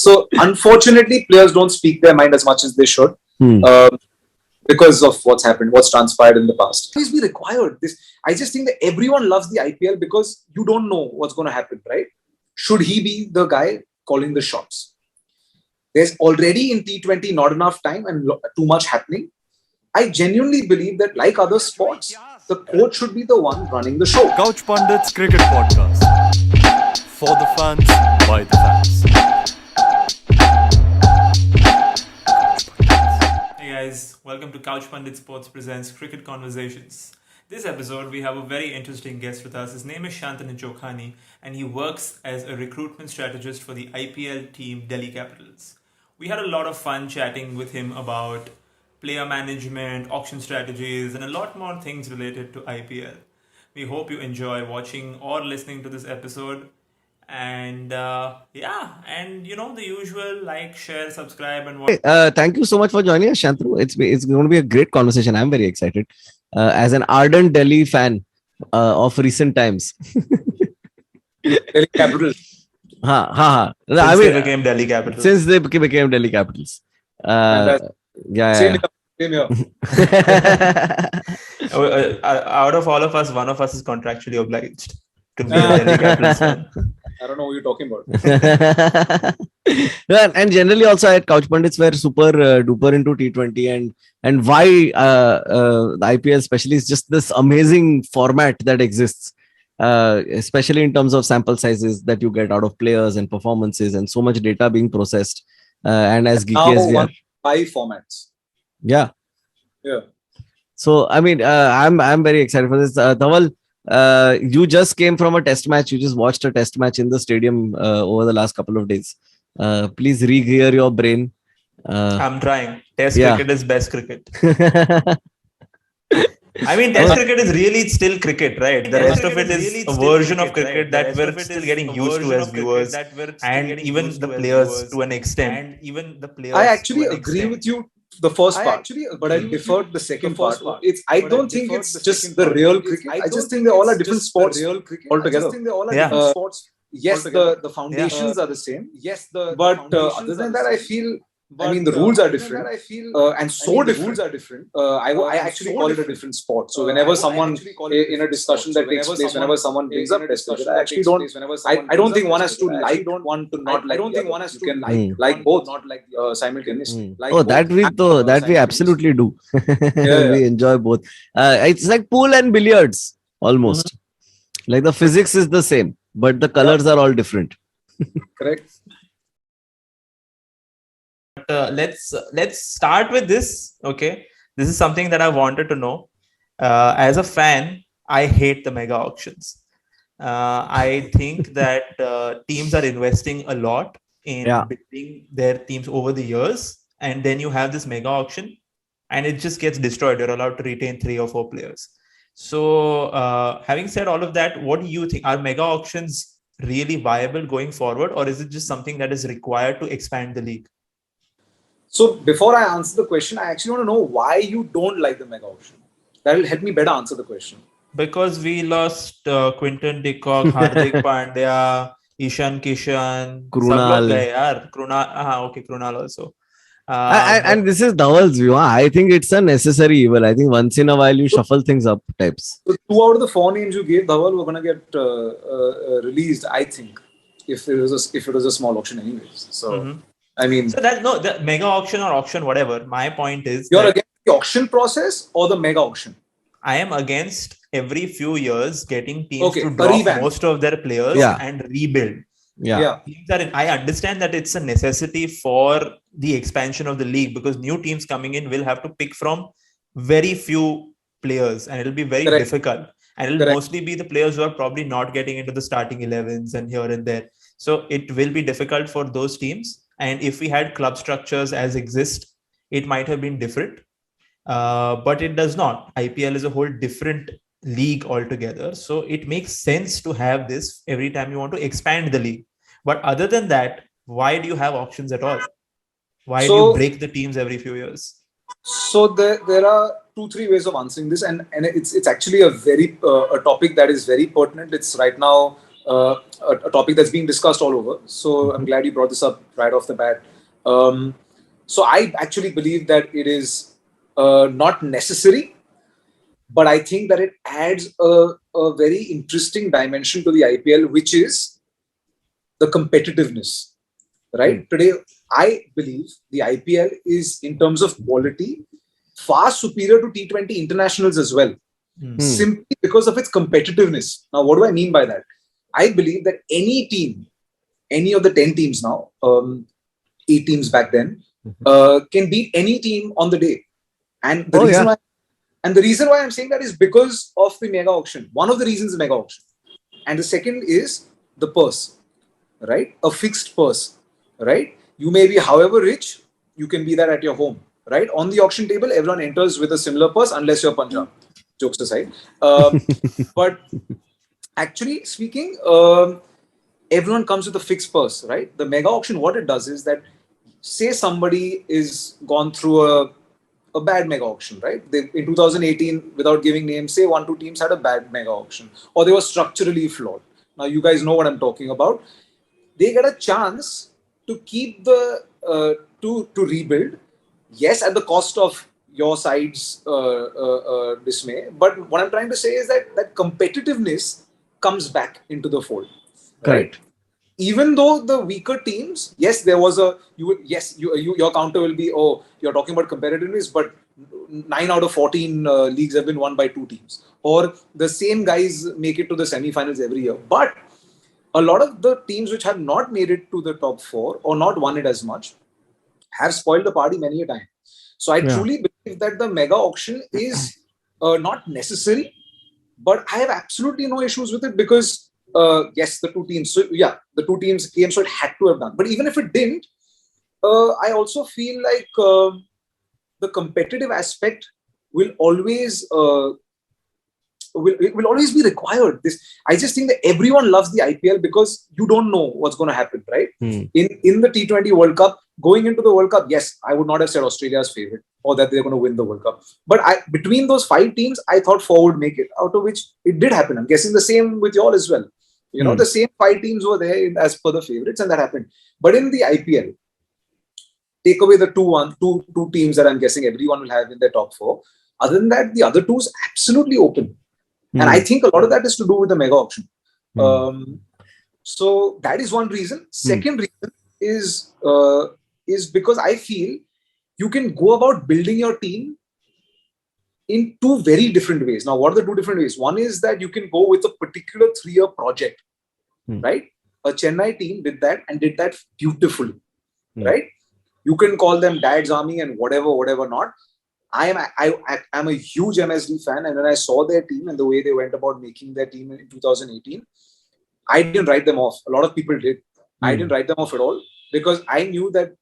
So unfortunately, players don't speak their mind as much as they should. Because of what's happened, what's transpired in the past. Please be required. I just think that everyone loves the IPL because you don't know what's going to happen, right? Should he be the guy calling the shots? There's already in T20 not enough time and too much happening. I genuinely believe that, like other sports, the coach should be the one running the show. Couch Pundits Cricket Podcast. For the fans, by the fans. Hey guys, welcome to Couch Pundits Sports presents Cricket Conversations. This episode, we have a very interesting guest with us. His name is Shyantanu Chokhani, and he works as a recruitment strategist for the IPL team Delhi Capitals. We had a lot of fun chatting with him about player management, auction strategies, and a lot more things related to IPL. We hope you enjoy watching or listening to this episode. And the usual like, share, subscribe, and what. Thank you so much for joining us, Shantanu. It's going to be a great conversation. I'm very excited. As an ardent Delhi fan of recent times. Delhi Capitals. Since They became Delhi Capitals. Since they became Delhi Capitals. Same here. Out of all of us, one of us is contractually obliged to be a Delhi Capitals fan. I don't know what you're talking about. And generally also at Couch Pundits we're super duper into T20 and why the IPL especially is just this amazing format that exists, especially in terms of sample sizes that you get out of players and performances and so much data being processed. And as geeky as we are. 5 formats. Yeah. So I mean, I'm very excited for this. Dhaval, you just came from a test match. You just watched a test match in the stadium over the last couple of days. Please re-gear your brain. I'm trying. Test cricket is best cricket. I mean, test cricket is really still cricket, right? The rest of it is a version of cricket that we're still getting used to as viewers, and even the players to an extent. I actually agree with you the first part, but I deferred the second part. I don't think it's just the real cricket. I just think they all are different sports altogether. Yes, the foundations are the same. But other than that, I feel. The rules are different, and so different. I actually call it a different sport. So whenever someone in a discussion that takes place, whenever someone brings up test cricket, I actually don't. I don't think one has to like one to not like. I don't think one has to like both simultaneously. That we absolutely do. We enjoy both. It's like pool and billiards almost. Like the physics is the same, but the colors are all different. Correct. Let's start with this. Okay, this is something that I wanted to know. As a fan, I hate the mega auctions. I think that teams are investing a lot in building their teams over the years, and then you have this mega auction, and it just gets destroyed. You're allowed to retain 3 or 4 players. So, having said all of that, what do you think? Are mega auctions really viable going forward, or is it just something that is required to expand the league? So before I answer the question, I actually want to know why you don't like the mega auction. That will help me better answer the question. Because we lost Quinton de Kock, Hardik Pandya, Ishan Kishan, Krunal. Krunal also. And this is Dhaval's view. I think it's a necessary evil. I think once in a while you shuffle things up types. So 2 out of the 4 names you gave, Dhaval, were going to get released, I think, if it was a small auction anyways. So... So the mega auction or auction, whatever. My point is, you're against the auction process or the mega auction? I am against every few years getting teams to drop most of their players and rebuild. I understand that it's a necessity for the expansion of the league because new teams coming in will have to pick from very few players and it'll be very difficult. And it'll mostly be the players who are probably not getting into the starting 11s and here and there. So it will be difficult for those teams. And if we had club structures as exist, it might have been different. But it does not. IPL is a whole different league altogether. So it makes sense to have this every time you want to expand the league. But other than that, why do you have auctions at all? Why do you break the teams every few years? So there are 2-3 ways of answering this. And it's actually a very a topic that is very pertinent. It's right now a topic that's being discussed all over. So I'm glad you brought this up right off the bat. So I actually believe that it is not necessary, but I think that it adds a very interesting dimension to the IPL, which is the competitiveness. Right? Today, I believe the IPL is, in terms of quality, far superior to T20 internationals as well. Simply because of its competitiveness. Now, what do I mean by that? I believe that any team, any of the 10 teams now, 8 teams back then, can beat any team on the day. And the reason why I'm saying that is because of the mega auction. One of the reasons is mega auction. And the second is the purse, right? A fixed purse, right? You may be however rich, you can be that at your home, right? On the auction table, everyone enters with a similar purse unless you're Punjab. Jokes aside. But actually speaking, everyone comes with a fixed purse, right? The mega auction, what it does is that, say somebody is gone through a bad mega auction, right? In 2018, without giving names, say 1-2 teams had a bad mega auction, or they were structurally flawed. Now, you guys know what I'm talking about. They get a chance to keep the to rebuild, yes, at the cost of your side's dismay. But what I'm trying to say is that competitiveness comes back into the fold. Right? Even though the weaker teams, yes, there was your counter will be, oh, you're talking about competitiveness, but 9 out of 14 leagues have been won by 2 teams, or the same guys make it to the semi-finals every year. But a lot of the teams which have not made it to the top 4 or not won it as much have spoiled the party many a time. So I truly believe that the mega auction is not necessary, but I have absolutely no issues with it because yes, the 2 teams. So yeah, the 2 teams came, so it had to have done. But even if it didn't, I also feel like the competitive aspect will always will always be required. I just think that everyone loves the IPL because you don't know what's going to happen, right? In the T20 World Cup, going into the World Cup, yes, I would not have said Australia's favorite or that they're going to win the World Cup. But between those 5 teams, I thought 4 would make it, out of which it did happen. I'm guessing the same with you all as well. You know, the same 5 teams were there as per the favorites, and that happened. But in the IPL, take away the two teams that I'm guessing everyone will have in their top 4. Other than that, the other 2 is absolutely open. And I think a lot of that is to do with the mega auction. So that is one reason. Second reason is because I feel you can go about building your team in 2 very different ways. Now, what are the 2 different ways? One is that you can go with a particular 3-year project, right? A Chennai team did that and did that beautifully, right? You can call them Dad's Army and whatever not. I'm a huge MSD fan, and when I saw their team and the way they went about making their team in 2018, I didn't write them off. A lot of people did. I didn't write them off at all because I knew that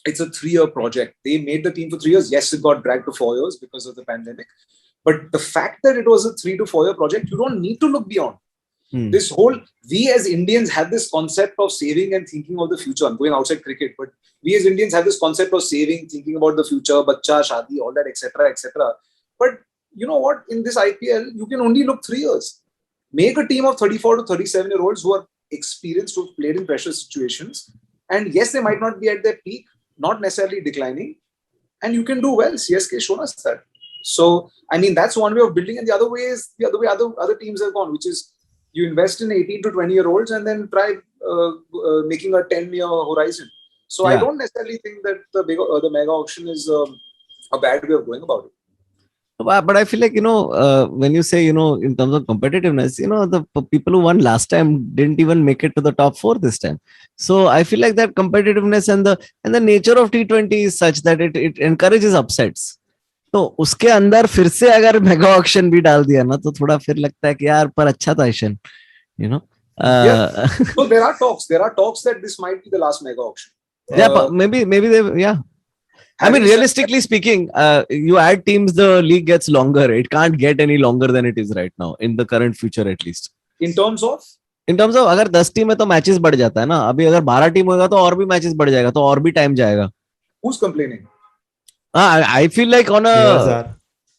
it's a 3-year project. They made the team for 3 years. Yes, it got dragged to 4 years because of the pandemic. But the fact that it was a 3 to 4 year project, you don't need to look beyond. We as Indians have this concept of saving and thinking of the future. I'm going outside cricket, but we as Indians have this concept of saving, thinking about the future, bacha, shadi, all that, etc., etc. But you know what? In this IPL, you can only look 3 years. Make a team of 34 to 37-year-olds who are experienced, who have played in pressure situations. And yes, they might not be at their peak, not necessarily declining. And you can do well. CSK shown us that. So, I mean, that's one way of building. And the other way is the other way other teams have gone, which is you invest in 18 to 20-year-olds and then try making a 10-year horizon. So I don't necessarily think that the mega auction is a bad way of going about it. But I feel like, when you say, in terms of competitiveness, the people who won last time didn't even make it to the top 4 this time. So I feel like that competitiveness and the nature of T20 is such that it encourages upsets. तो उसके अंदर फिर से अगर mega auction भी डाल दिया ना तो थोड़ा फिर लगता है कि यार पर अच्छा था आयशन, So there are talks that this might be the last mega auction. Maybe they I mean, realistically speaking, you add teams, the league gets longer. It can't get any longer than it is right now in the current future, at least. In terms of अगर 10 team है तो matches बढ़ जाता है ना. अभी अगर 12 team होगा तो और भी मैचेस बढ़ जाएगा, तो और भी टाइम जाएगा. Who's complaining? I feel like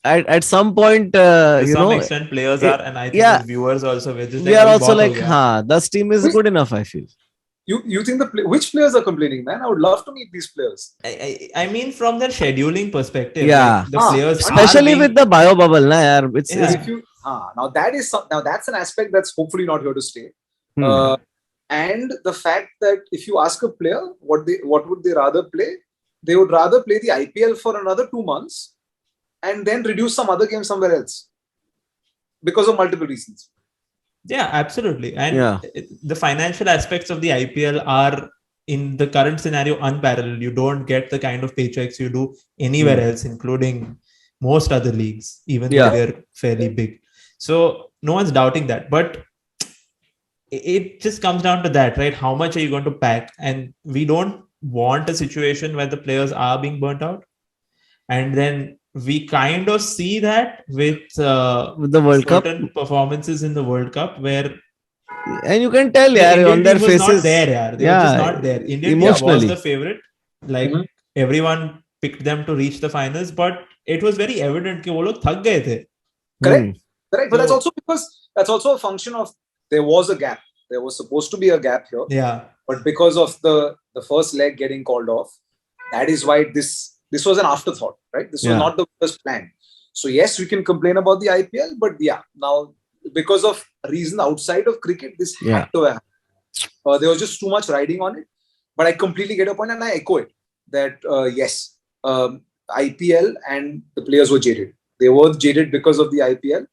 at some point, to some extent, players are, and I think as viewers also, we are also like, this team is good enough, I feel. You think which players are complaining, man? I would love to meet these players. I mean, from their scheduling perspective, like the players, especially with the bio bubble, now that's an aspect that's hopefully not here to stay. And the fact that if you ask a player what would they rather play, they would rather play the IPL for another 2 months and then reduce some other game somewhere else because of multiple reasons. Yeah, absolutely. And the financial aspects of the IPL are, in the current scenario, unparalleled. You don't get the kind of paychecks you do anywhere else, including most other leagues, even though they're fairly big. So no one's doubting that. But it just comes down to that, right? How much are you going to pack? And we don't want a situation where the players are being burnt out. And then we kind of see that with the World Cup performances in the World Cup, where and you can tell on their faces not there, they were just not there. India was the favorite, like everyone picked them to reach the finals, but it was very evident that wo log thak gaye the. Correct. But that's also a function of there was a gap. There was supposed to be a gap here, but because of the first leg getting called off, that is why this was an afterthought, right? This was not the first plan. So yes, we can complain about the IPL, but now because of a reason outside of cricket, this had to happen. There was just too much riding on it. But I completely get your point, and I echo it that yes, IPL and the players were jaded. They were jaded because of the IPL.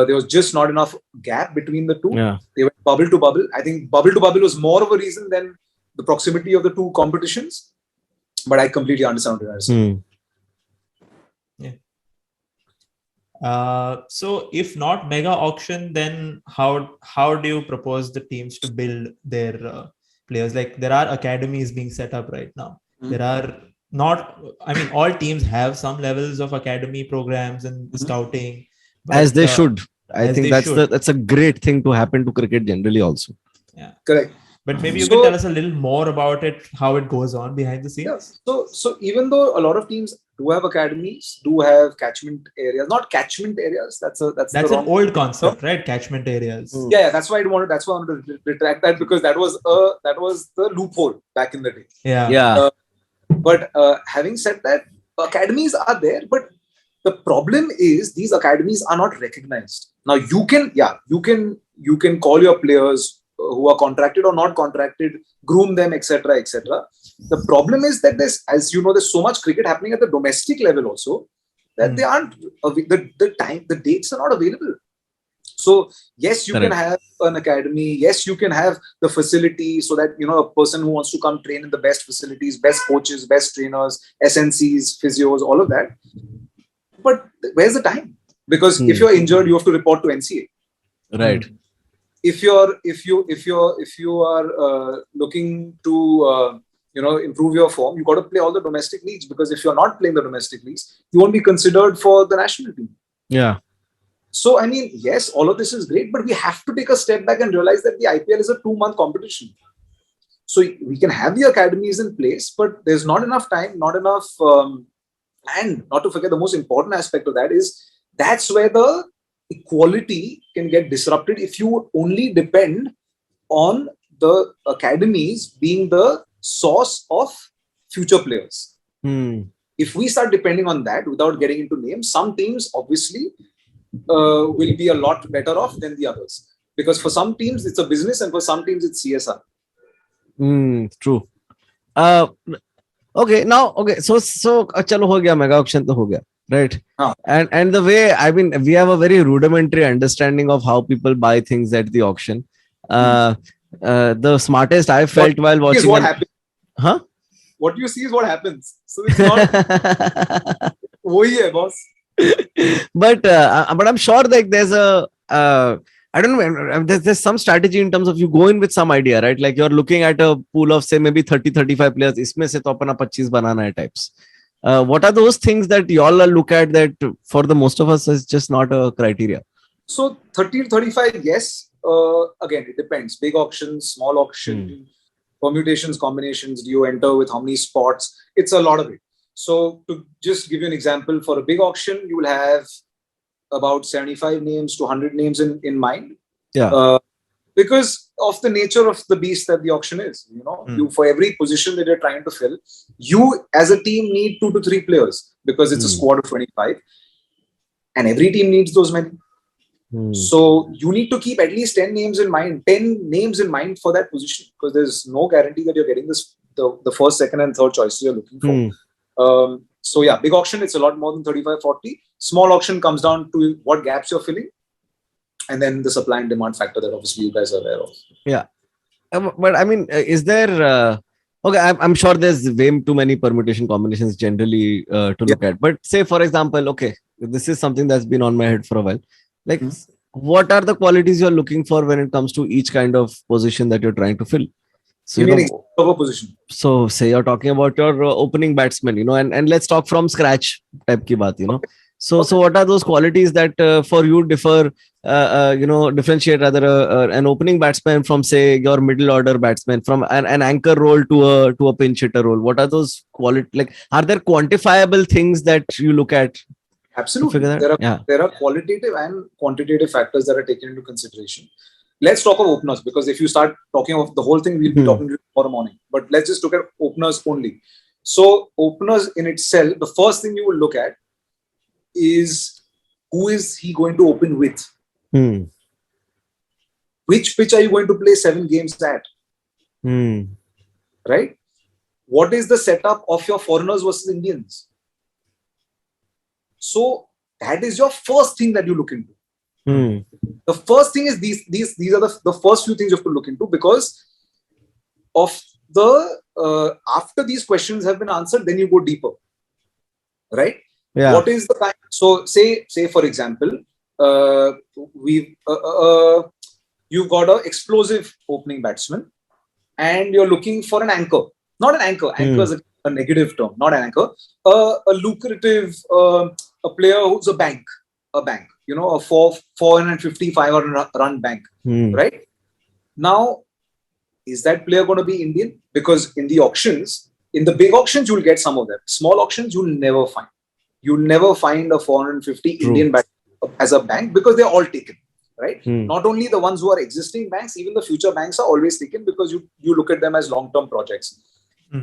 There was just not enough gap between the two. They went bubble to bubble. I think bubble to bubble was more of a reason than the proximity of the two competitions. But I completely understand what you're saying. So if not mega auction, then how do you propose the teams to build their players? Like, there are academies being set up right now. There are all teams have some levels of academy programs and scouting. But, as they should. I think that's a great thing to happen to cricket generally also. Yeah. Correct. But maybe you can tell us a little more about it, how it goes on behind the scenes. Yeah. So even though a lot of teams do have academies, do have catchment areas, not catchment areas. That's an old concept, right? Catchment areas. Yeah, that's why I wanted to retract that, because that was the loophole back in the day. Yeah. But having said that, academies are there, but the problem is these academies are not recognized. Now you can call your players who are contracted or not contracted, groom them, etc., etc. The problem is that there's so much cricket happening at the domestic level also that they aren't the dates are not available. So yes, you can have an academy. Yes, you can have the facility so that a person who wants to come train in the best facilities, best coaches, best trainers, SNCs, physios, all of that. But where's the time? Because if you're injured, you have to report to NCA. Right. If you are looking to improve your form, you got to play all the domestic leagues, because if you're not playing the domestic leagues, you won't be considered for the national team. Yeah. So I mean, yes, all of this is great, but we have to take a step back and realize that the IPL is a 2-month competition. So we can have the academies in place, but there's not enough time, not enough, and not to forget the most important aspect of that is that's where the equality can get disrupted if you only depend on the academies being the source of future players. If we start depending on that without getting into names, some teams obviously will be a lot better off than the others, because for some teams it's a business and for some teams it's CSR. True. Okay, so chalo ho gaya, mega auction to ho gaya, right? And the way, I mean, we have a very rudimentary understanding of how people buy things at the auction. The smartest I felt while watching what happens. What you see is what happens. So it's not wohi hai, boss. But I'm sure that there's I don't know, there's some strategy in terms of you go in with some idea, right? Like you're looking at a pool of say maybe 30-35 players, isme se to apna 25 banana hai types. What are those things that y'all look at that for the most of us is just not a criteria? So 30-35, yes. Again, it depends. Big auctions, small auction, permutations, combinations. Do you enter with how many spots? It's a lot of it. So to just give you an example, for a big auction, you will have about 75 names to 100 names in mind. Yeah. Because of the nature of the beast that the auction is. You, for every position that you're trying to fill, you as a team need 2 to 3 players because it's a squad of 25. And every team needs those many. So you need to keep at least 10 names in mind for that position, because there's no guarantee that you're getting the first, second and third choices you're looking for. So yeah, big auction, it's a lot more than 35-40. Small auction comes down to what gaps you're filling, and then the supply and demand factor that obviously you guys are aware of. Yeah. But I mean, is there... okay, I'm sure there's way too many permutation combinations generally to look at. But say, for example, okay, this is something that's been on my head for a while. Like, what are the qualities you're looking for when it comes to each kind of position that you're trying to fill? So, of a position. So say you're talking about your opening batsman, and let's talk from scratch type ki baat, So what are those qualities that for you differentiate rather an opening batsman from, say, your middle order batsman, from an anchor role to a pinch hitter role? What are those quality? Like, are there quantifiable things that you look at? Absolutely. There are qualitative and quantitative factors that are taken into consideration. Let's talk of openers, because if you start talking of the whole thing, we'll be talking tomorrow morning. But let's just look at openers only. So openers in itself, the first thing you will look at is who is he going to open with? Which pitch are you going to play 7 games at? Right? What is the setup of your foreigners versus Indians? So that is your first thing that you look into. The first thing is these are the first few things you have to look into, because of the after these questions have been answered, then you go deeper, right? Yeah. What is the kind? So say for example, you've got an explosive opening batsman, and you're looking for an anchor. Not an anchor. Anchor is a negative term. Not an anchor. A lucrative, a player who's a bank. A 450, 500 run bank, right? Now, is that player going to be Indian? Because in the auctions, in the big auctions, you'll get some of them. Small auctions, you'll never find. You'll never find a 450 Indian bank as a bank, because they're all taken, right? Not only the ones who are existing banks, even the future banks are always taken, because you look at them as long-term projects.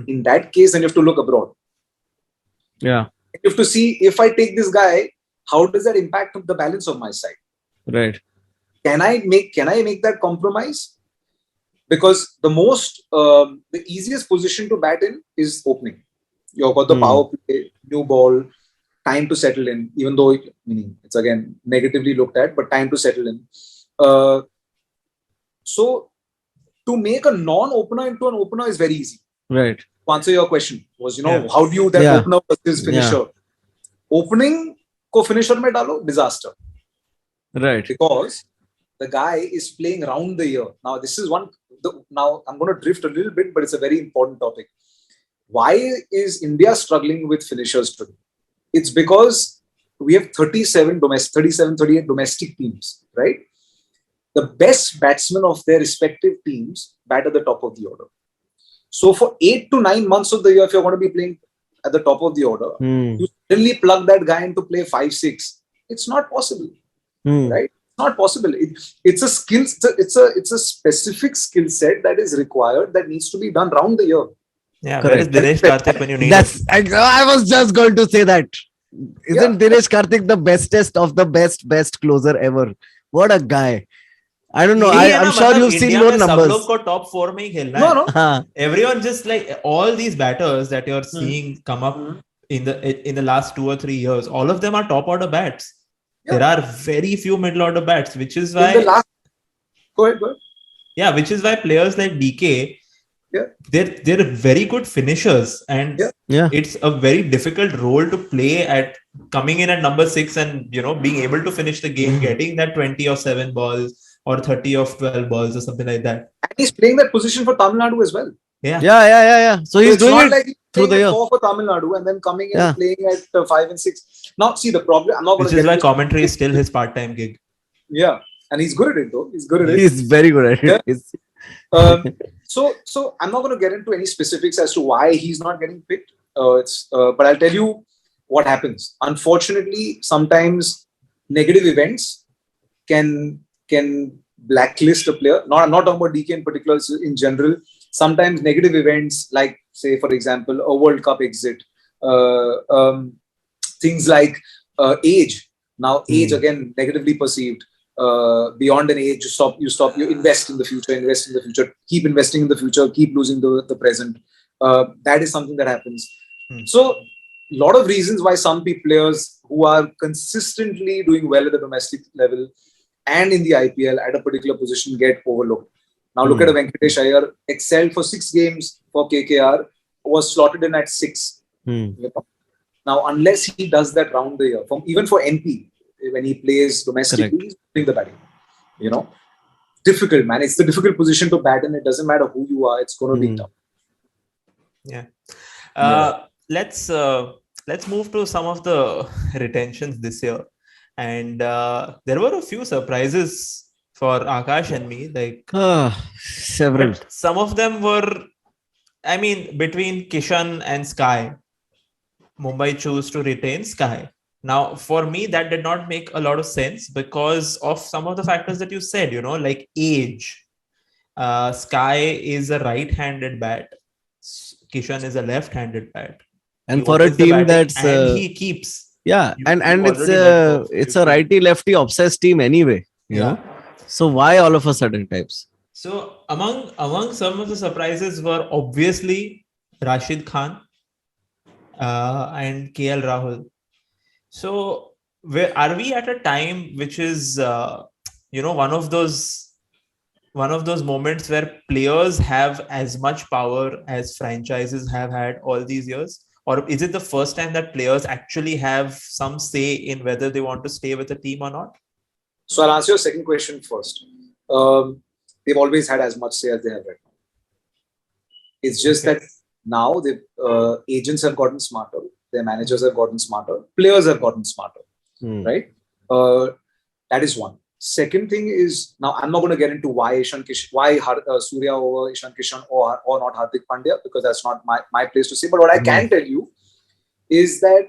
In that case, then you have to look abroad. Yeah. You have to see, if I take this guy, how does that impact the balance of my side? Right. Can I make that compromise? Because the easiest position to bat in is opening. You've got the power play, new ball, time to settle in, even though it's again negatively looked at, but time to settle in. So to make a non-opener into an opener is very easy. Right. To answer your question was, how do you that opener versus finisher? Opening को finisher में डालो, disaster. Right. Because the guy is playing round the year. Now this is now I'm going to drift a little bit, but it's a very important topic. Why is India struggling with finishers today? It's because we have 38 domestic teams, right? The best batsmen of their respective teams bat at the top of the order. So for 8 to 9 months of the year, if you're going to be playing at the top of the order, you suddenly plug that guy into play 5-6. It's not possible, right? It's not possible. It's a skill. It's a specific skill set that is required, that needs to be done round the year. Yeah, where is Dinesh Karthik when you need him? I was just going to say that. Isn't Dinesh Karthik the bestest of the best closer ever? What a guy. I don't know. I'm sure you've seen more numbers. सब लोग को top 4 में ही खेलना है. No. Everyone just like all these batters that you're seeing come up in the last 2 or 3 years. All of them are top order bats. Yeah. There are very few middle order bats, which is why. Go ahead. Yeah, which is why players like DK, they're very good finishers, and it's a very difficult role to play at coming in at number 6 and being able to finish the game, getting that 20 or 7 balls. Or 30 of 12 balls or something like that. And he's playing that position for Tamil Nadu as well. Yeah. So he's doing it like through the year. For Tamil Nadu and then coming in and playing at 5 and 6. Now, see the problem. I'm not going to. Which is why commentary is still his part-time gig. Yeah, and he's good at it though. He's good at it. He's very good at it. So I'm not going to get into any specifics as to why he's not getting picked. But I'll tell you what happens. Unfortunately, sometimes negative events can blacklist a player. I'm not talking about DK in particular. In general, sometimes negative events, like say for example, a World Cup exit, things like age. Now, age again negatively perceived. Beyond an age, you invest in the future, keep investing in the future, keep losing the present. That is something that happens. So, a lot of reasons why some players who are consistently doing well at the domestic level and in the IPL at a particular position get overlooked. Now, look at a Venkatesh Iyer, excelled for 6 games for KKR, was slotted in at 6. Now, unless he does that round the year, even for NP, when he plays domestically, he's doing the batting. Difficult, man. It's the difficult position to bat in. It doesn't matter who you are. It's going to be tough. Let's move to some of the retentions this year. And there were a few surprises for Akash and me. Several. Some of them were, between Kishan and Sky, Mumbai chose to retain Sky. Now, for me, that did not make a lot of sense because of some of the factors that you said, like age. Sky is a right-handed bat. Kishan is a left-handed bat. And for a team that's... and he keeps. Yeah, and it's a righty-lefty obsessed team anyway. You know? So why all of a sudden types? So among some of the surprises were obviously Rashid Khan and KL Rahul. So where are we at a time which is one of those moments where players have as much power as franchises have had all these years? Or is it the first time that players actually have some say in whether they want to stay with a team or not? So I'll answer your second question first. They've always had as much say as they have right now. It's just that now agents have gotten smarter, their managers have gotten smarter, players have gotten smarter, right? That is one. Second thing is, now I'm not going to get into why Surya over Ishan Kishan or not Hardik Pandya, because that's not my place to say. But what I can tell you is that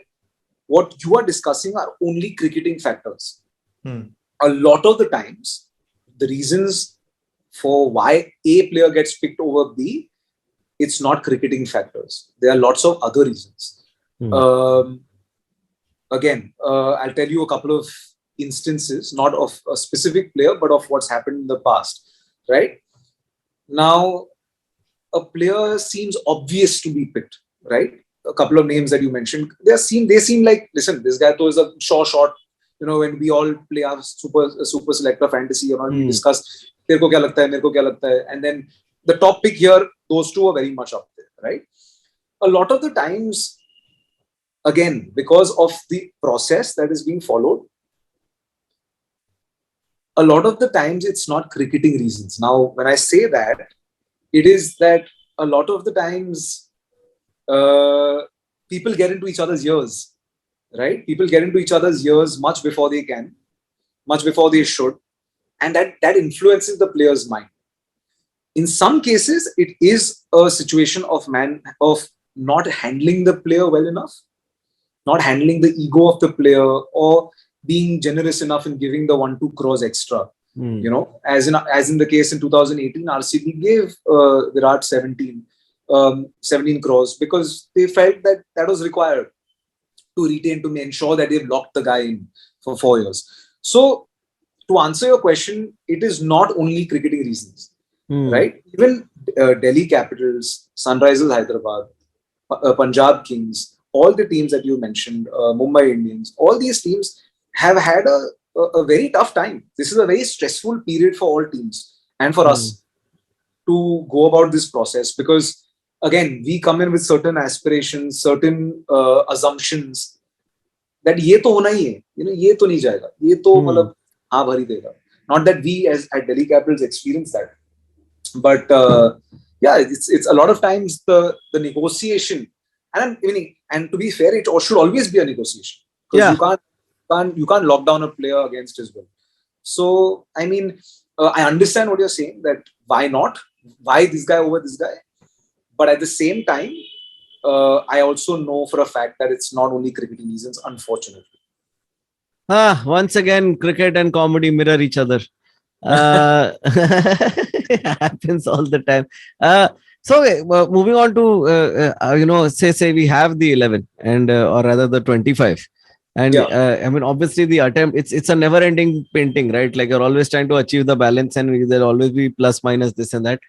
what you are discussing are only cricketing factors. A lot of the times, the reasons for why A player gets picked over B, it's not cricketing factors. There are lots of other reasons. Again, I'll tell you a couple of instances, not of a specific player, but of what's happened in the past, right? Now, a player seems obvious to be picked, right? A couple of names that you mentioned, they seem like, listen, this guy is a sure shot. When we all play our super selector fantasy, we discuss, and then the top pick here, those two are very much up there, right? A lot of the times, again, because of the process that is being followed, a lot of the times it's not cricketing reasons. Now, when I say that, it is that a lot of the times people get into each other's ears, right? People get into each other's ears much before they can, much before they should. And that influences the player's mind. In some cases, it is a situation of not handling the player well enough, not handling the ego of the player, or being generous enough in giving the 1-2 crores extra. As in the case in 2018, RCB gave Virat 17 crores because they felt that was required to retain, to ensure that they've locked the guy in for 4 years. So, to answer your question, it is not only cricketing reasons, right? Even Delhi Capitals, Sunrisers Hyderabad, Punjab Kings, all the teams that you mentioned, Mumbai Indians, all these teams have had a very tough time. This is a very stressful period for all teams and for us to go about this process, because again, we come in with certain aspirations, certain assumptions that ye to hona hi hai, ye to nahi jayega, ye to matlab haan bhari dega. Not that we as at Delhi Capitals experience that, but it's a lot of times the negotiation, and to be fair, it should always be a negotiation, because you can't lock down a player against his will. So I understand what you're saying, that why not, why this guy over this guy, but at the same time, I also know for a fact that it's not only cricketing reasons, unfortunately. Once again, cricket and comedy mirror each other. It happens all the time. So moving on to say we have the 11 and or rather the 25, and I mean obviously the attempt it's a never ending painting, right? Like you're always trying to achieve the balance, and there'll always be plus minus this and that.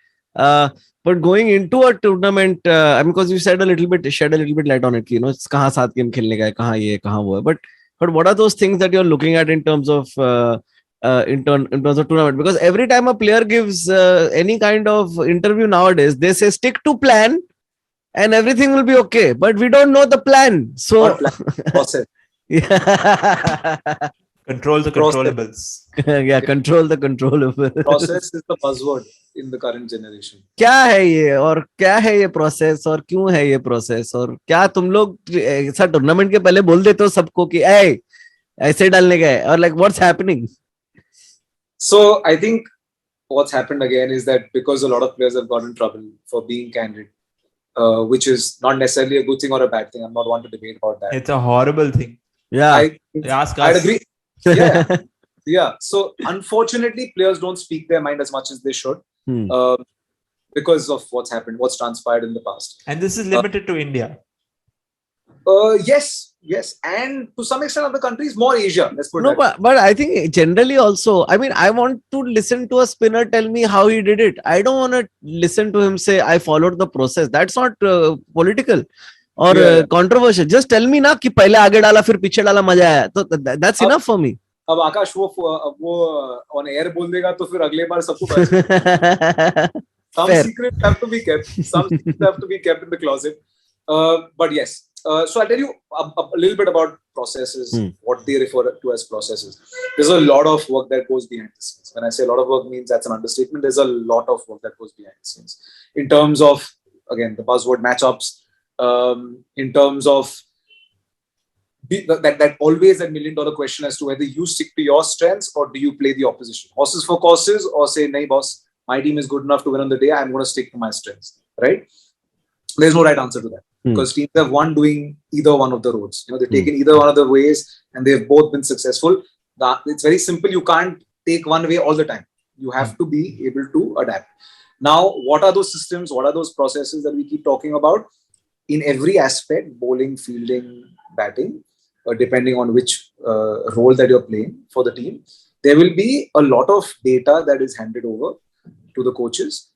But going into a tournament, I mean, because you shed a little bit light on it, it's kahan 7 game khelne ka hai, kahan ye, kahan wo hai. But what are those things that you're looking at in terms of in terms of tournament? Because every time a player gives any kind of interview nowadays, they say stick to plan and everything will be okay. But we don't know the plan. So process. Control the controllables. Yeah, control the controllables. Process is the buzzword in the current generation. क्या है ये और क्या है ये process और क्यों है ये प्रोसेस और क्या तुम लोग ऐसा टूर्नामेंट के पहले बोल देते हो सबको कि ऐसे डालने का है और like what's happening? So I think what's happened again is that because a lot of players have got in trouble for being candid, which is not necessarily a good thing or a bad thing. I'm not one to debate about that. It's a horrible thing. Yeah, I'd agree. Yeah. Yeah. So unfortunately, players don't speak their mind as much as they should because of what's happened, what's transpired in the past. And this is limited to India. Yes. And to some extent other countries, more Asia. Let's put but I think generally also, I mean, I want to listen to a spinner tell me how he did it. I don't want to listen to him say, I followed the process. That's not political or controversial. Just tell me na कि पहले आगे डाला फिर पीछे डाला मजा आया. So that's enough for me. अब आकाश वो on air बोल देगा तो फिर अगले बार सबको some secrets have to be kept. Some secrets have to be kept in the closet. But yes. So I'll tell you a little bit about processes, what they refer to as processes. There's a lot of work that goes behind the scenes. When I say a lot of work means that's an understatement. There's a lot of work that goes behind the scenes. In terms of, again, the buzzword matchups, in terms of that always that $1 million question as to whether you stick to your strengths or do you play the opposition. Horses for courses or say, nahi boss, my team is good enough to win on the day. I'm going to stick to my strengths, right? There's no right answer to that. Because teams have won doing either one of the roads. They've taken either one of the ways and they've both been successful. It's very simple. You can't take one way all the time. You have to be able to adapt. Now, what are those systems? What are those processes that we keep talking about? In every aspect, bowling, fielding, batting, depending on which role that you're playing for the team, there will be a lot of data that is handed over to the coaches.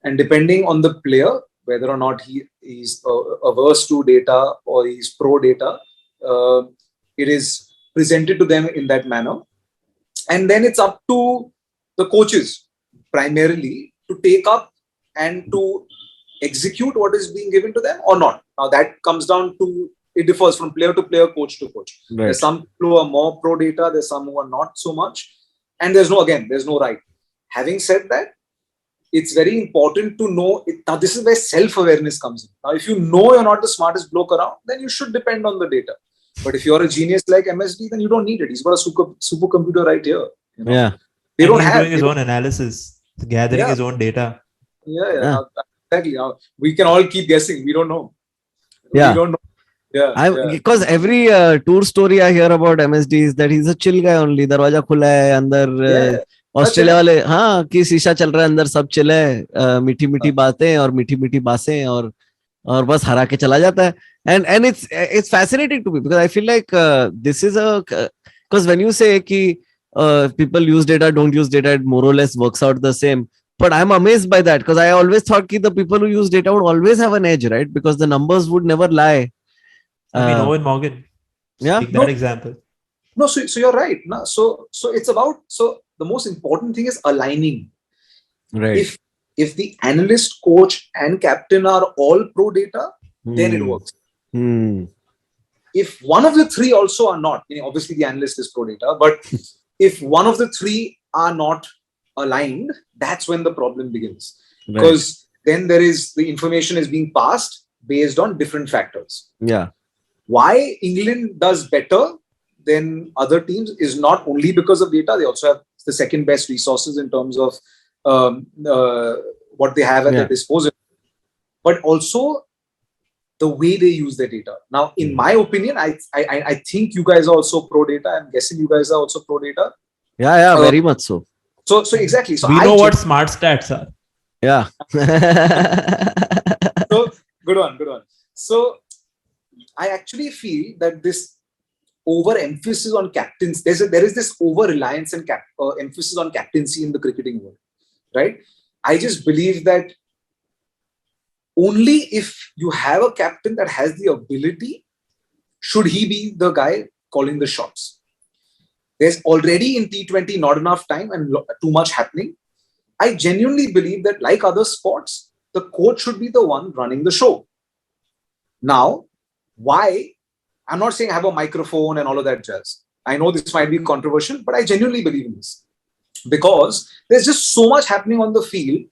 And depending on the player, whether or not he is averse to data or he's pro data, it is presented to them in that manner. And then it's up to the coaches primarily to take up and to execute what is being given to them or not. Now that comes down to, it differs from player to player, coach to coach. Right. There's some who are more pro data, there's some who are not so much. And there's no right. Having said that, it's very important to know it. Now, this is where self-awareness comes in. Now, if you know you're not the smartest bloke around, then you should depend on the data. But if you're a genius like MSD, then you don't need it. He's got a supercomputer right here. Yeah. They don't have doing his own analysis, gathering his own data. Yeah. Exactly. Now, we can all keep guessing. We don't know. Yeah. We don't know. Yeah. Because every tour story I hear about MSD is that he's a chill guy only. Darwaja khula hai, andar Australia वाले हाँ कि शीशा चल रहा है अंदर सब chill है मीठी मीठी बातें और मीठी मीठी बातें और बस हरा के चला जाता है and it's fascinating to me because I feel like this is because when you say कि people use data, don't use data, it more or less works out the same. But I'm amazed by that because I always thought that the people who use data would always have an edge, right? Because the numbers would never lie. I mean, Owen Morgan. Take that example. No, so you're right. No, so it's about the most important thing is aligning. Right. If the analyst, coach, and captain are all pro data, then it works. If one of the three also are not, obviously the analyst is pro data, but if one of the three are not aligned, that's when the problem begins. Because then the information is being passed based on different factors. Yeah. Why England does better than other teams is not only because of data. They also have the second best resources in terms of what they have at their disposal. But also, the way they use their data. Now, in my opinion, I think you guys are also pro data. I'm guessing you guys are also pro data. Yeah, very much so. So exactly. So we know what smart stats are. Yeah. So good one. So I actually feel that this over-emphasis on captains, there is this over-reliance and emphasis on captaincy in the cricketing world, right? I just believe that only if you have a captain that has the ability, should he be the guy calling the shots. There's already in T20 not enough time and too much happening. I genuinely believe that, like other sports, the coach should be the one running the show. Now, why? I'm not saying have a microphone and all of that jazz. I know this might be controversial, but I genuinely believe in this. Because there's just so much happening on the field.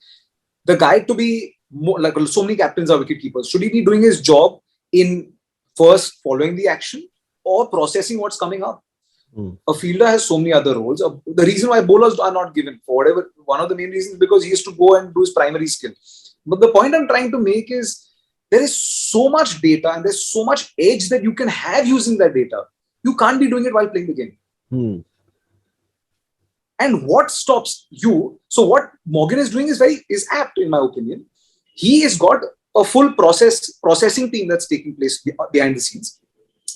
The guy to be more, like so many captains are wicket keepers. Should he be doing his job in first following the action or processing what's coming up? A fielder has so many other roles. The reason why bowlers are not given, for whatever, one of the main reasons, because he has to go and do his primary skill. But the point I'm trying to make is there is so much data and there's so much edge that you can have using that data. You can't be doing it while playing the game. And what stops you? So what Morgan is doing is apt, in my opinion. He has got a full processing team that's taking place behind the scenes.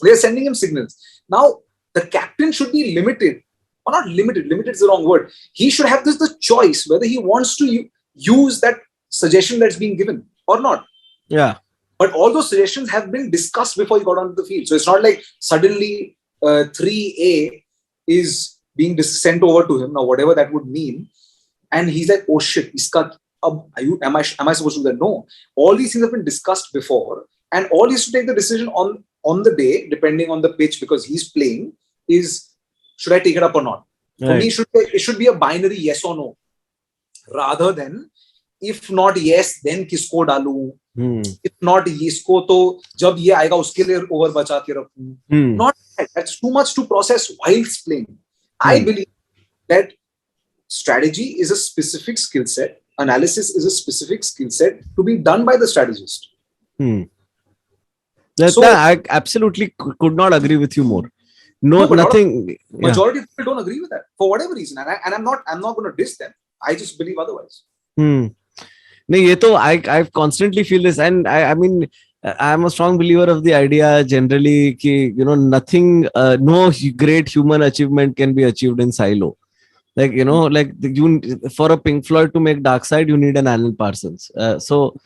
They're sending him signals. Now, the captain should be limited, or not limited. Limited is the wrong word. He should have the choice whether he wants to use that suggestion that's being given or not. Yeah. But all those suggestions have been discussed before he got onto the field. So it's not like suddenly 3A is being sent over to him, or whatever that would mean. And he's like, oh shit, am I supposed to do that? No. All these things have been discussed before. And all he has to take the decision on the day, depending on the pitch, because he's playing, is should I take it up or not? Right. For me, it should be a binary yes or no. Rather than, if not yes, then kisko dalu. If not isko, to jab ye aayega uske liye over bacha ke rakhu. Not that. That's too much to process whilst playing. I believe that strategy is a specific skill set. Analysis is a specific skill set to be done by the strategist. I absolutely could not agree with you more. Nothing. Majority of people don't agree with that for whatever reason, and I'm not going to diss them. I just believe otherwise. I constantly feel this, and I mean, I'm a strong believer of the idea generally ki, nothing, no great human achievement can be achieved in silo. Like, for a Pink Floyd to make Dark Side, you need an Alan Parsons. So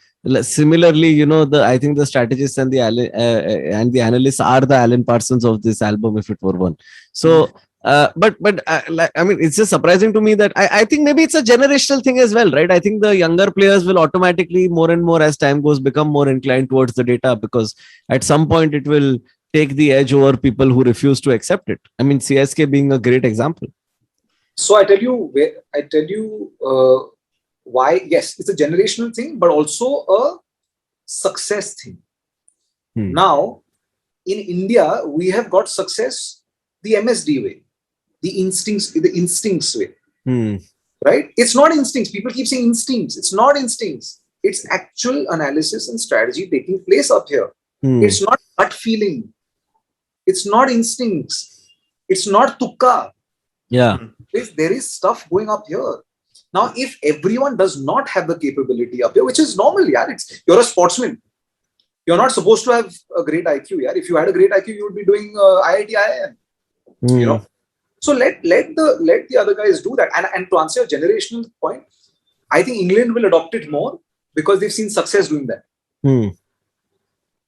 similarly, I think the strategists and the analysts are the Alan Parsons of this album, if it were one. So, but I mean, it's just surprising to me that I think maybe it's a generational thing as well, right? I think the younger players will automatically more and more as time goes become more inclined towards the data, because at some point it will take the edge over people who refuse to accept it. I mean, CSK being a great example. So I tell you why. Yes, it's a generational thing, but also a success thing. Now, in India, we have got success the MSD way, the instincts way. Right? It's not instincts. People keep saying instincts. It's not instincts. It's actual analysis and strategy taking place up here. It's not gut feeling. It's not instincts. It's not tukka. Yeah. There is stuff going up here. Now, if everyone does not have the capability up here, which is normal, you're a sportsman. You're not supposed to have a great IQ. If you had a great IQ, you would be doing IIT, IIM. So let the other guys do that. And to answer your generational point, I think England will adopt it more because they've seen success doing that.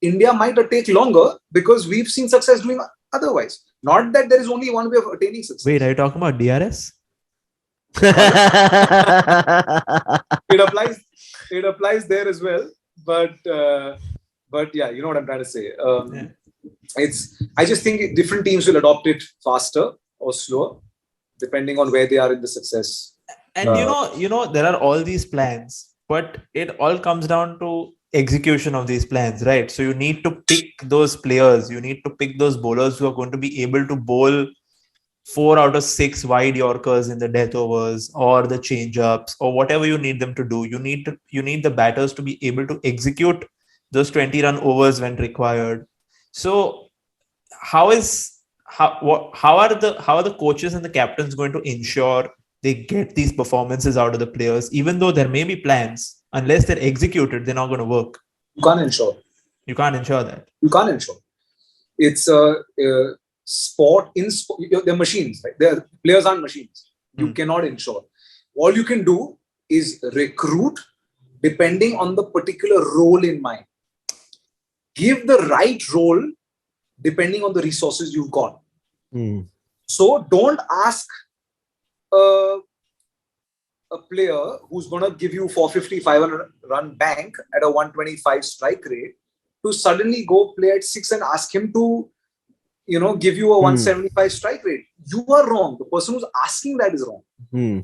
India might take longer because we've seen success doing otherwise. Not that there is only one way of attaining success. Wait, are you talking about DRS? It applies there as well. But yeah, you know what I'm trying to say. I just think different teams will adopt it faster or slower, depending on where they are in the success. And there are all these plans, but it all comes down to execution of these plans, right? So you need to pick those players, you need to pick those bowlers who are going to be able to bowl 4 out of 6 wide Yorkers in the death overs or the change ups or whatever you need them to do. You need the batters to be able to execute those 20-run overs when required. So how are the coaches and the captains going to ensure they get these performances out of the players, even though there may be plans, unless they're executed, they're not going to work? You can't ensure. You can't ensure that. You can't ensure. It's a sport. They're machines, right? Players aren't machines. You cannot ensure. All you can do is recruit depending on the particular role in mind. Give the right role depending on the resources you've got. So don't ask a player who's going to give you 450, 500 run bank at a 125 strike rate to suddenly go play at 6 and ask him to, give you a 175 strike rate. You are wrong. The person who's asking that is wrong.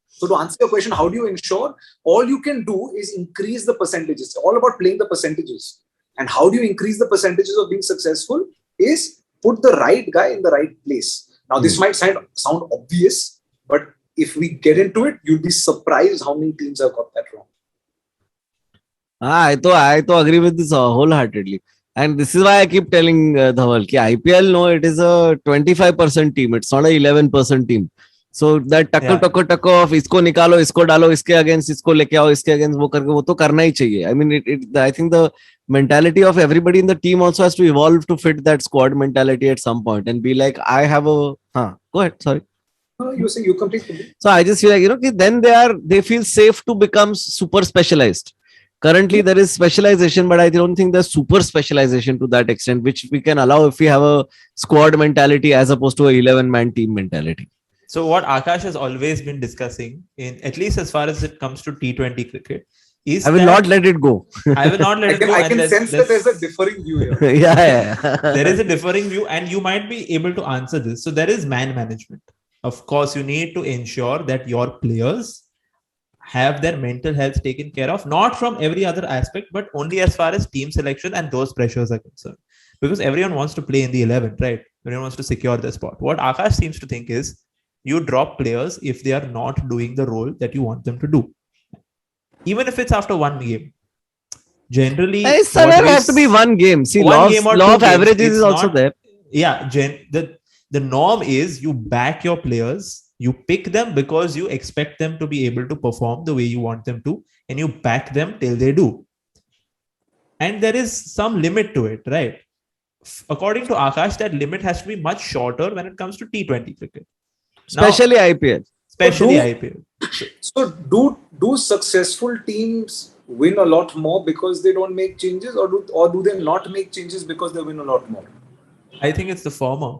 So to answer your question, how do you ensure? All you can do is increase the percentages. It's all about playing the percentages. And how do you increase the percentages of being successful? Is put the right guy in the right place. Now, this might sound obvious, but if we get into it, you'll be surprised how many teams have got that wrong. I agree with this wholeheartedly. And this is why I keep telling Dhaval, ki IPL, no, it is a 25% team. It's not a 11% team. So that टक्को of इसको निकालो, इसको डालो, इसके against, इसको लेके आओ, इसके against, वो करके वो तो करना ही चाहिए. I mean, I think the mentality of everybody in the team also has to evolve to fit that squad mentality at some point and be like, I have a. Go ahead. Sorry. No, you say you complete. So I just feel like then they feel safe to become super specialized. Currently, there is specialization, but I don't think there's super specialization to that extent, which we can allow if we have a squad mentality as opposed to a 11-man team mentality. So what Akash has always been discussing, at least as far as it comes to T20 cricket, is I will not let it go. I will not let it go. I can sense that there's a differing view here. Yeah. There is a differing view, and you might be able to answer this. So there is man management. Of course, you need to ensure that your players have their mental health taken care of, not from every other aspect, but only as far as team selection and those pressures are concerned. Because everyone wants to play in the 11, right? Everyone wants to secure the spot. What Akash seems to think is, you drop players if they are not doing the role that you want them to do. Even if it's after one game. Generally, it has to be one game. See, law of averages is also there. Yeah, the norm is you back your players, you pick them because you expect them to be able to perform the way you want them to, and you back them till they do. And there is some limit to it, right? According to Akash, that limit has to be much shorter when it comes to T20 cricket. Especially IPL. IPL. So do successful teams win a lot more because they don't make changes, or do they not make changes because they win a lot more? I think it's the former.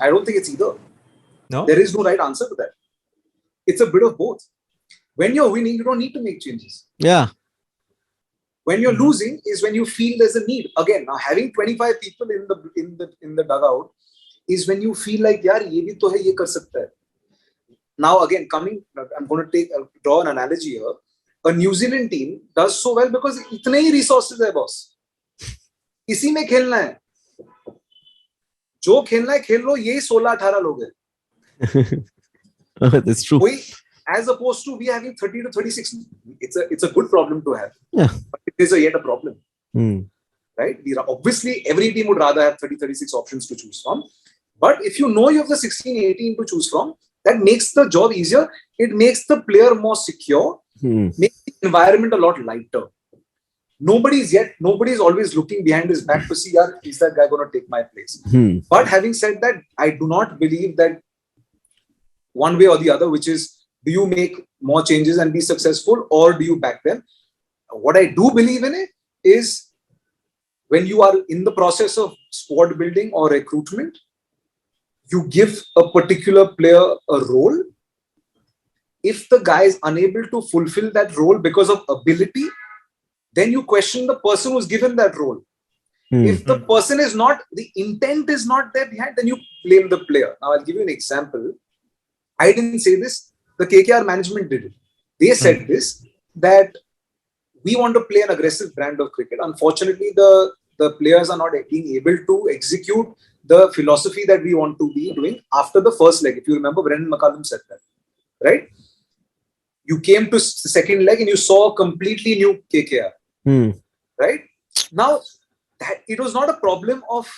I don't think it's either. No? There is no right answer to that. It's a bit of both. When you're winning, you don't need to make changes. Yeah. When you're losing is when you feel there's a need. Again, now having 25 people in the dugout is when you feel like, yaar, ye bhi to hai, ye kar sakta hai. Now again, I'm going to draw an analogy here. A New Zealand team does so well because itne hi resources hai, boss. Isi mein khelna hai. जो खेलना है खेल लो, ये 16-18 लोग हैं. That's true. As opposed to we having 30 to 36, it's a good problem to have. Yeah. But it is yet a problem. Right? Obviously, every team would rather have 30-36 options to choose from. But if you know you have the 16-18 to choose from, that makes the job easier. It makes the player more secure. Makes the environment a lot lighter. Nobody's always looking behind his back to see, is that guy going to take my place? But having said that, I do not believe that one way or the other, which is, do you make more changes and be successful, or do you back them? What I do believe in it is, when you are in the process of squad building or recruitment, you give a particular player a role. If the guy is unable to fulfill that role because of ability, then you question the person who's given that role. If the person is not, the intent is not there behind, then you blame the player. Now, I'll give you an example. I didn't say this. The KKR management did it. They said this, that we want to play an aggressive brand of cricket. Unfortunately, the players are not being able to execute the philosophy that we want to be doing after the first leg. If you remember, Brendan McCullum said that, right? You came to the second leg and you saw a completely new KKR, right? Now, that it was not a problem of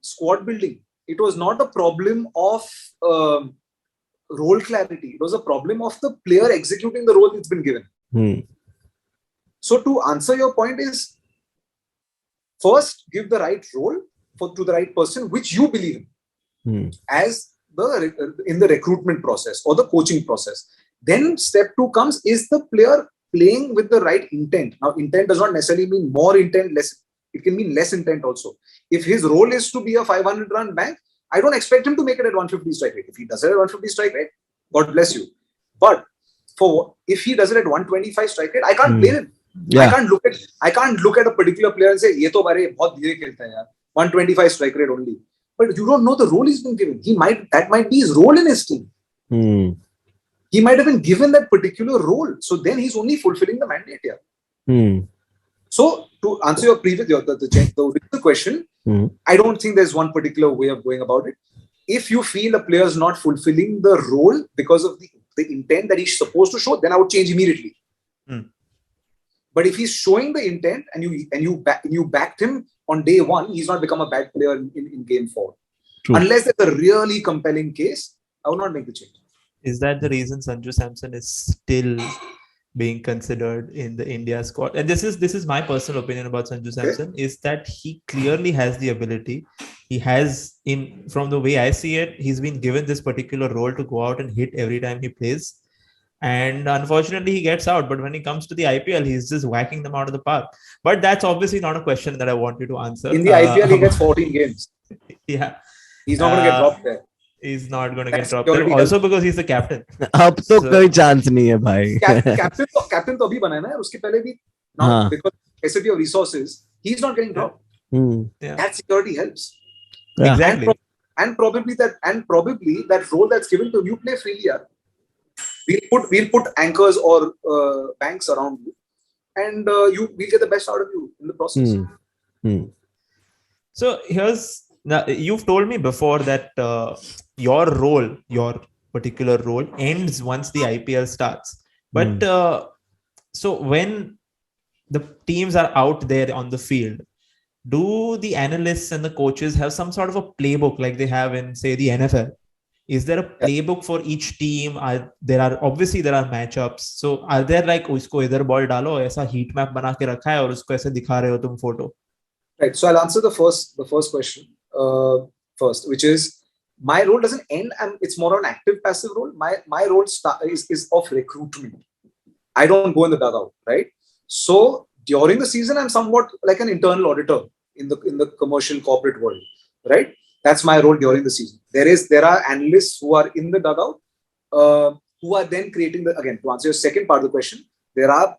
squad building. It was not a problem of role clarity. It was a problem of the player executing the role that's been given. So to answer your point is, first give the right role to the right person which you believe in as in the recruitment process or the coaching process. Then step 2 comes, is the player playing with the right intent? Now, intent does not necessarily mean more intent, less. It can mean less intent also. If his role is to be a 500-run bank, I don't expect him to make it at 150 strike rate. If he does it at 150 strike rate, God bless you. But if he does it at 125 strike rate, I can't blame him. Yeah. I can't look at a particular player and say, "Ye to bare bahut dheere khelta hai yaar. 125 strike rate only." But you don't know the role he's been given. That might be his role in his team. He might have been given that particular role. So then he's only fulfilling the mandate here. So to answer your previous the question, I don't think there's one particular way of going about it. If you feel a player is not fulfilling the role because of the intent that he's supposed to show, then I would change immediately. But if he's showing the intent and you backed him on day 1, he's not become a bad player in game 4. True. Unless there's a really compelling case, I will not make the change. Is that the reason Sanju Samson is still being considered in the India squad? And this is my personal opinion about Sanju Samson, is that he clearly has the ability. He has, from the way I see it, he's been given this particular role to go out and hit every time he plays. And unfortunately, he gets out. But when he comes to the IPL, he's just whacking them out of the park. But that's obviously not a question that I want you to answer. In the IPL, he gets 14 games. Yeah. He's not going to get dropped there. He's not going to get dropped there. Also because he's the captain. अब तो कोई chance नहीं है भाई. Captain तो अभी बना है ना. उसके पहले भी now because scarcity of resources, he's not getting dropped. That security helps. Yeah. Exactly. And probably that role that's given to you, play freely. Yeah. We'll put anchors or banks around you, and we'll get the best out of you in the process. So you've told me before that your particular role ends once the IPL starts. But so when the teams are out there on the field, do the analysts and the coaches have some sort of a playbook like they have in, say, the NFL? Is there a playbook for each team? There are matchups. So are there like, usko idhar ball dalo, aisa heat map bana ke rakha hai aur usko aise dikha rahe ho tum photo? Right. So I'll answer the first question first, which is my role doesn't end. It's more of an active passive role. My role is of recruitment. I don't go in the dugout, right? So during the season, I'm somewhat like an internal auditor in the commercial corporate world, right? That's my role during the season. There are analysts who are in the dugout, who are then creating again, to answer your second part of the question, there are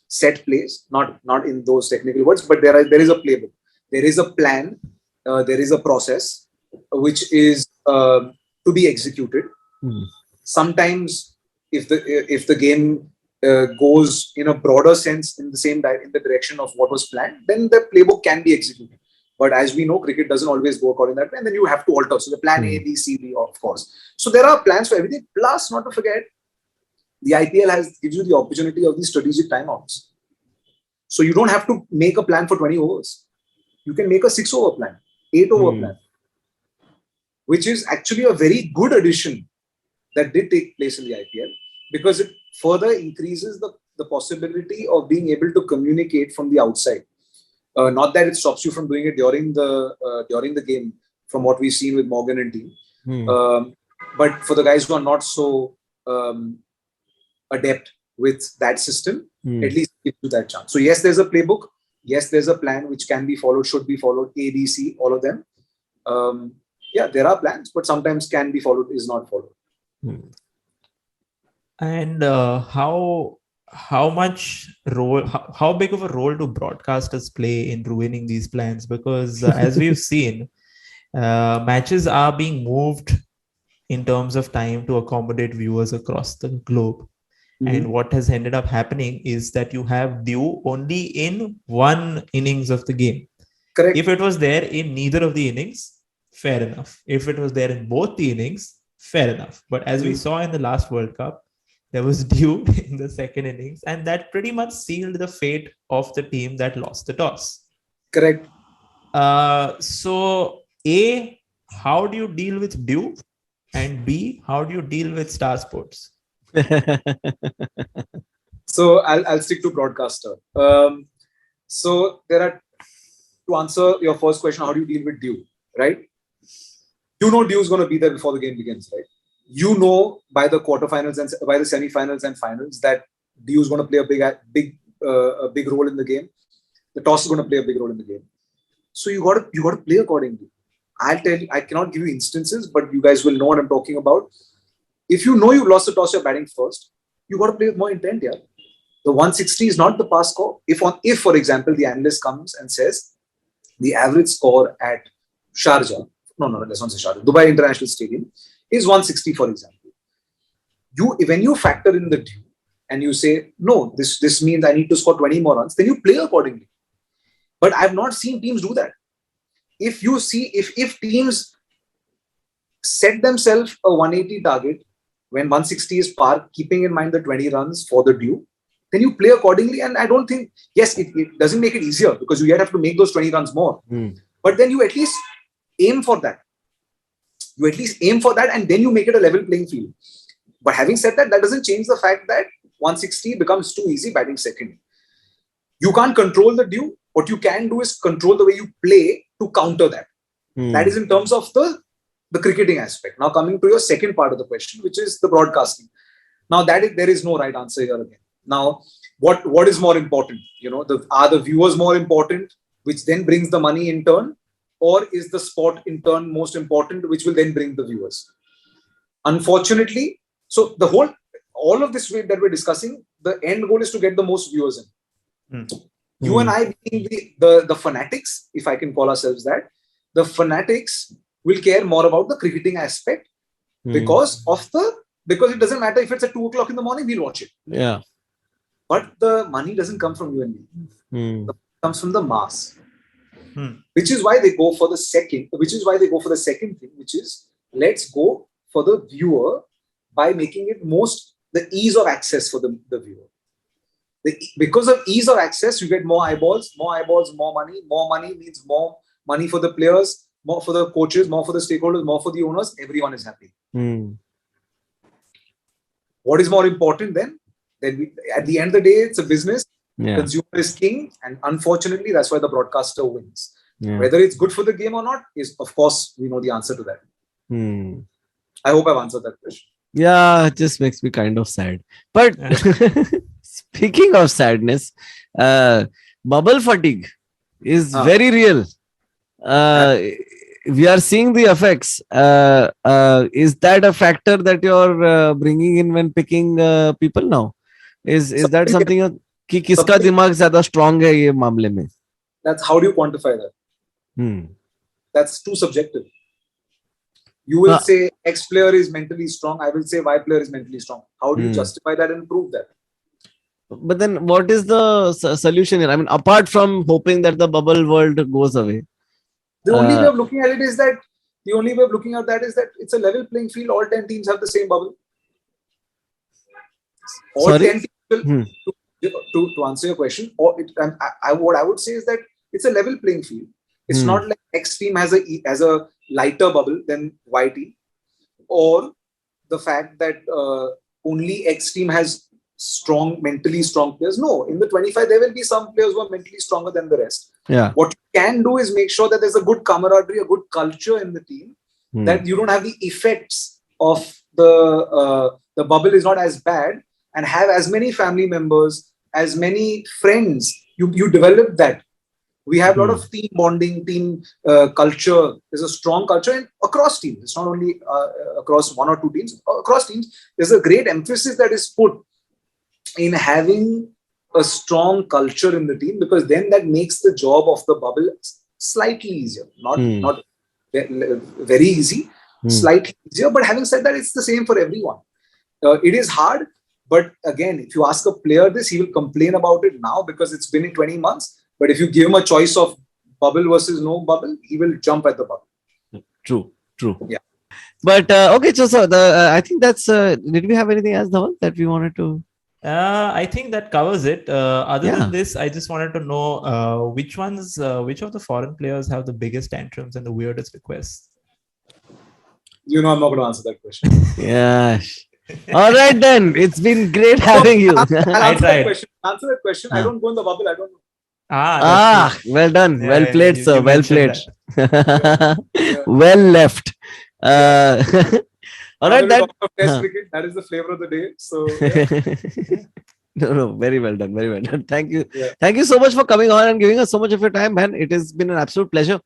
set plays, not in those technical words, but there is a playbook. There is a plan. There is a process which is to be executed. Sometimes if the game goes in a broader sense in the direction of what was planned, then the playbook can be executed. But as we know, cricket doesn't always go according to that plan, and then you have to alter. So the plan A, B, C, D, of course. So there are plans for everything. Plus, not to forget, the IPL gives you the opportunity of these strategic timeouts. So you don't have to make a plan for 20 overs. You can make a 6-over plan, 8-over plan, which is actually a very good addition that did take place in the IPL, because it further increases the possibility of being able to communicate from the outside. Not that it stops you from doing it during the game, from what we've seen with Morgan and team. But for the guys who are not so adept with that system, at least give you that chance. So yes, there's a playbook. Yes, there's a plan which can be followed, should be followed, A, B, C, all of them. There are plans, but sometimes can be followed, is not followed. And how big of a role do broadcasters play in ruining these plans? Because as we've seen, matches are being moved in terms of time to accommodate viewers across the globe. And what has ended up happening is that you have due only in one innings of the game. Correct. If it was there in neither of the innings, fair enough. If it was there in both the innings, fair enough. But as we saw in the last World Cup, there was dew in the second innings, and that pretty much sealed the fate of the team that lost the toss. Correct. So A, how do you deal with dew? And B, how do you deal with Star Sports? So I'll stick to broadcaster. So there are, to answer your first question, how do you deal with dew, right? You know dew is going to be there before the game begins, right? You know by the quarterfinals and by the semi-finals and finals that dew is going to play a big role in the game. The toss is going to play a big role in the game. So you got to play accordingly. I'll tell you, I cannot give you instances, but you guys will know what I'm talking about. If you know you've lost the toss, you're batting first, you got to play with more intent here. The 160 is not the pass score. If for example, the analyst comes and says the average score at Sharjah, no, let's not say Sharjah, Dubai International Stadium is 160, for example. When you factor in the dew and you say, no, this means I need to score 20 more runs, then you play accordingly. But I've not seen teams do that. If you see, if teams set themselves a 180 target when 160 is par, keeping in mind the 20 runs for the dew, then you play accordingly. And I don't think, yes, it doesn't make it easier because you yet have to make those 20 runs more. But then you at least aim for that. And then you make it a level playing field. But having said that, that doesn't change the fact that 160 becomes too easy batting second. You can't control the dew. What you can do is control the way you play to counter that. That is in terms of the cricketing aspect. Now coming to your second part of the question, which is the broadcasting. Now there is no right answer here again. Now, what is more important? Are the viewers more important, which then brings the money in turn, or is the sport in turn most important, which will then bring the viewers? Unfortunately, so all of this that we're discussing, the end goal is to get the most viewers in. You and I being the fanatics, if I can call ourselves that, the fanatics will care more about the cricketing aspect because it doesn't matter if it's at 2 o'clock in the morning, we'll watch it. Yeah. But the money doesn't come from you and me. It comes from the mass. Which is why they go for the second thing, which is let's go for the viewer by making it the ease of access for the viewer. Because of ease of access, you get more eyeballs, more money. More money means more money for the players, more for the coaches, more for the stakeholders, more for the owners. Everyone is happy. What is more important then? At the end of the day, it's a business. Yeah. Consumer is king, and unfortunately, that's why the broadcaster wins. Yeah. Whether it's good for the game or not is, of course, we know the answer to that. I hope I've answered that question. Yeah, it just makes me kind of sad. But speaking of sadness, bubble fatigue is very real. We are seeing the effects. Is that a factor that you're bringing in when picking people now? Is that something कि किसका दिमाग ज्यादा strong है ये मामले में? That's how do you quantify that? That's too subjective. You will say X player is mentally strong. I will say Y player is mentally strong. How do you justify that and prove that? But then what is the solution here? I mean, apart from hoping that the bubble world goes away. The only way of looking at that is that it's a level playing field. All 10 teams have the same bubble. All 10 teams will, to answer your question, what I would say is that it's a level playing field. It's not like X team has a lighter bubble than Y team, or the fact that only X team has mentally strong players. No, in the 25 there will be some players who are mentally stronger than the rest. Yeah. What you can do is make sure that there's a good camaraderie, a good culture in the team, that you don't have the effects of the bubble is not as bad, and have as many family members, as many friends. You develop that. We have a lot of team bonding, team culture. There's a strong culture across teams. It's not only across one or two teams. Across teams, there's a great emphasis that is put in having a strong culture in the team, because then that makes the job of the bubble slightly easier. Not very easy, slightly easier. But having said that, it's the same for everyone. It is hard. But again, if you ask a player this, he will complain about it now because it's been in 20 months. But if you give him a choice of bubble versus no bubble, he will jump at the bubble. True. Yeah. But okay, so I think that's. Did we have anything else, Dhaval, that we wanted to? I think that covers it. Other than this, I just wanted to know which of the foreign players have the biggest tantrums and the weirdest requests. I'm not going to answer that question. Yeah. All right then. It's been great having you. I'll answer that question. I don't go in the bubble. I don't know. Well done. Well played, sir. Well played. Well left. All right, Test cricket, that is the flavor of the day. So no, very well done, very well done. Thank you, thank you so much for coming on and giving us so much of your time, man. It has been an absolute pleasure.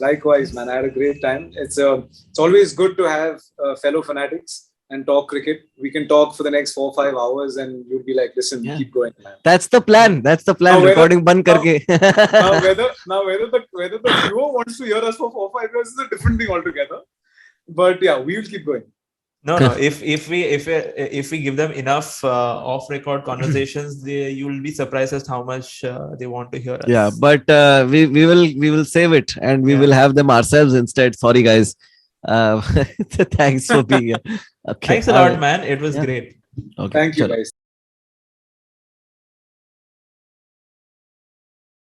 Likewise, man. I had a great time. It's always good to have fellow fanatics and talk cricket. We can talk for the next 4 or 5 hours, and you'll be like, "Listen, keep going, man." That's the plan. Recording band karke. Now whether the viewer wants to hear us for 4 or 5 years is a different thing altogether. But yeah, we will keep going. No. If we give them enough off-record conversations, you will be surprised as how much they want to hear us. Yeah, but we will save it and we will have them ourselves instead. Sorry, guys. Thanks for being here. Okay. Thanks a lot, man. It was great. Okay. Thank you, guys.